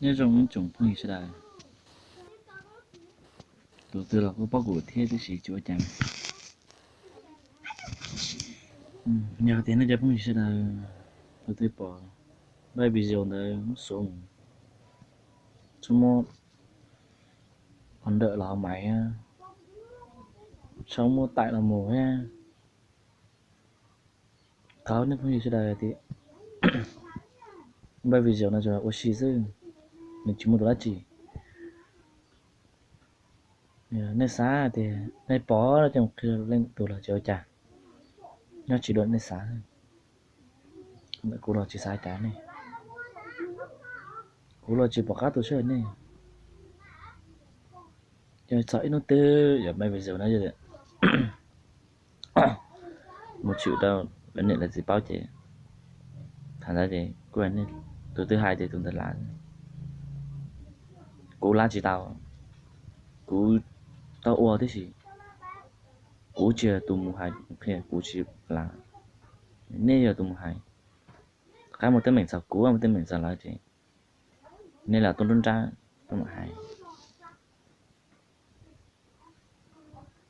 那种总不是的，都知道我包裹贴的是就讲，nhiều tiền nóจะkhông是的，都得bỏ，bởi vì giờ nó số số một còn đợi là máy sáu một tại là mổ ha, có nó không是的thì bởi vì giờ nó cho我洗是，你全部都来挤，那啥thì那bỏ nó trong kia lên tụ là cho trả, nó chỉ đợi那啥，那古老只啥trả này,古老只bỏ cá tụ chơi này, giờ sợi nó tư, giờ bởi vì giờ nó giờ một triệu đâu, vấn đề là gì bao chị, thành ra thì quên đi, từ thứ hai thì tụi ta làm, cú lá chỉ tao, cú tao ua thế gì, cú chưa tụi mù hai, kia cú chỉ là, nên giờ tụi mù hai, cái một tên mình sao cú một tên mình sao lại thì, nên là tôi đơn ra tụi mù hai,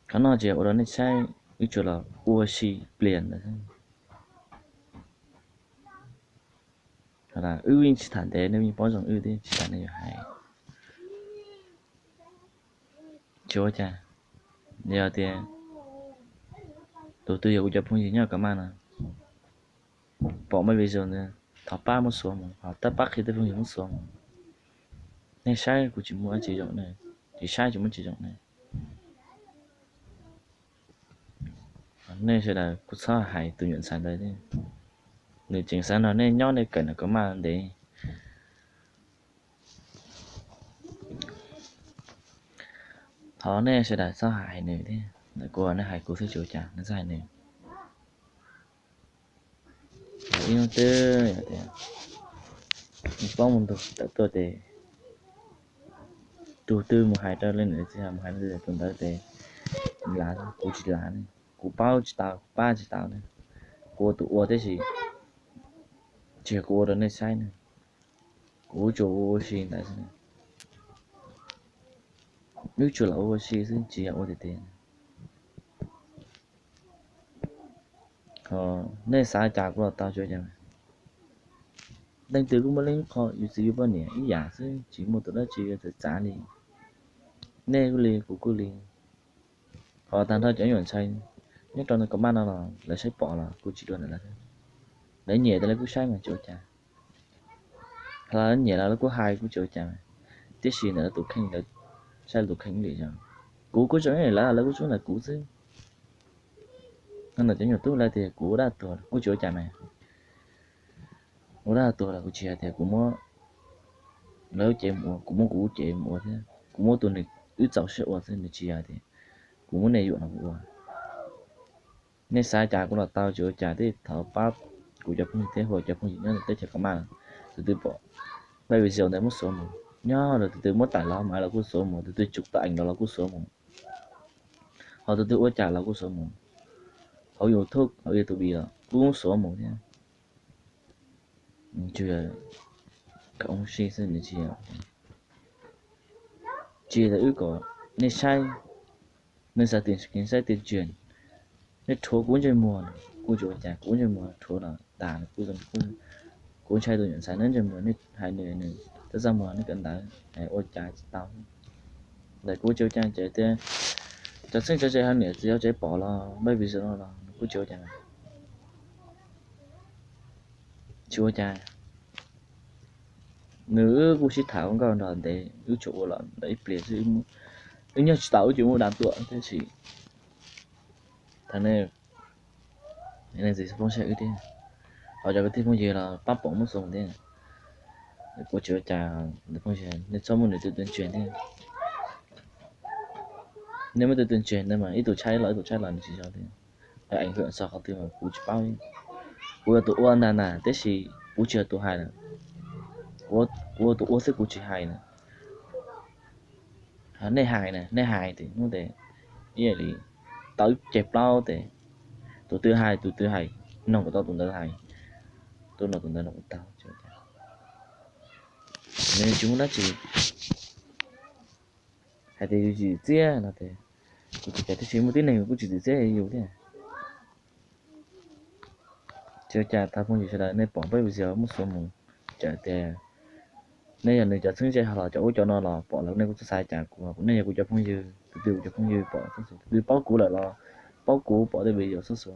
cái nó chỉ ở đó nên sai, cái chỗ là ua xì liền rồi, là ưu chỉ thản thế nên mình bỏ rằng ưu thế chỉ thản này hai, chúa cha, giờ thì tụi tôi giờ cũng không gì nhau cả mà nè, bỏ mấy bây giờ nữa, thọ ba một số mà, họ tất bắt khi tôi không hiểu một số mà, nên sai của chỉ muốn chỉ dụng này, thì sai chỉ muốn chỉ dụng này, nên sẽ là cũng sao hại từ nhuận sản đấy đi, người chính xác nó nên nhau này cần là có mà để thọ này sẽ là sao hại này đi, lại cô nó hại cô sẽ chịu trả nó sai này, yêu tư, có một tôi để tu tư một hai trở lên nữa chứ một hai nữa tuần tới để lá cô chỉ lá này, cô bao chỉ tao ba chỉ tao này, cô tụ thế gì, chỉ cô đó này sai này, cô chỗ xin tại sao này, nếu chỗ là ô xin chỉ là ô để tiền, nên sai trả của tao cho chẳng, đang từ cũng mới lên khó yêu gì bao nhiêu, ý giả chứ chỉ một tụi đó chỉ là trả đi, nên cái liền của cô liền, họ thành thôi chẳng nhuận sai, nhất trong có ba nào là sai bỏ là cô chỉ đơn là lấy nhẹ tới lấy cô sai mà chỗ trả, là nhẹ là cô hai cô chỗ trả, tiếp xin là tụi khinh là sai tụi khinh để cho, cô chỗ này là cô chỗ là cũ chứ, nên là chẳng nhuận tôi là thì cũ đã tuổi cô chỗ trả mày, cô đã tuổi là cô chia thì cô mua nếu chế mua cô mua cũ chế mua thế, cô mua tuần này ít giàu sẽ mua thế này chia thì cô muốn này dụ nào mua, nên sai trả cũng là tao chỗ trả thì thở pháp của cho không thế hồi cho không gì nữa tới cho các bạn từ từ bỏ, bây giờ này một số một nhớ rồi từ từ mất tài lo mà là cú số một từ từ chụp tại ảnh đó là cú số một, họ từ từ uống trả là cú số một, họ dùng thuốc họ yêu tụi bì là cú số một nhé, chưa các ông sinh sinh để chia là ước có nên sai nên sao tiền sai tiền truyền nên thua cũng chơi mùa cú chỗ trả cũng chơi mùa thua là đà cú dần cú chơi tôi nhận sai nên chơi mùa nên hai người này tới ra mùa nó cần đá ôi trả tao để cú chơi chơi chơi thế cho sinh chơi hơn nữa chỉ chơi bỏ là bởi vì sao là cú chơi chơi chưa chơi nữ cú sĩ thảo cũng còn đòn để ưu chỗ là để pliệt chứ ứng nhau tàu chỉ một đám tuổi thế chỉ thằng này gì không sẽ ưu tiên họ cho cái tiếp không gì là bắt bóng một số thế cô chưa trả được không gì nên cho một người tự tuyên truyền thế nếu mà tự tuyên truyền nên mà ít tụi trái là chỉ cho thế để ảnh hưởng sao họ tiêu mà cú chỉ bao nhiêu cú là tụi uan nà thế thì cú chưa tụi hai là cú tụi uan sẽ cú chỉ hai nè nơi hai thì nó để ý là tới chẹp lao thì tụi thứ hai nông của tao tụi thứ hai tôi là tụi nó của tao nên chúng nó chỉ hay thì gì chứ là thế cũng chỉ cái chuyện một tí này cũng chỉ dễ hiểu thế chưa cha ta không gì sẽ nên bỏ bây giờ một số mù chả thế nên là người chả xứng chơi là cho nó là bỏ lần này cũng sai chả của cũng nên cũng cho phong dư từ cho phong dư bỏ từ bao cũ lại là bao cũ bỏ đi bây giờ số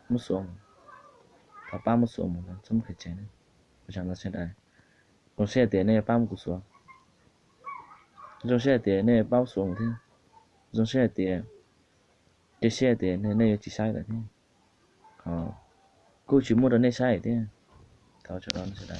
một số và ba một số một trong cái chén chẳng là sẽ đây còn xe tiền này ba một số trong xe tiền này bao số thế trong xe tiền cái xe tiền này này chỉ sai là thế cô chỉ mua được này sai thế tháo cho nó sẽ đây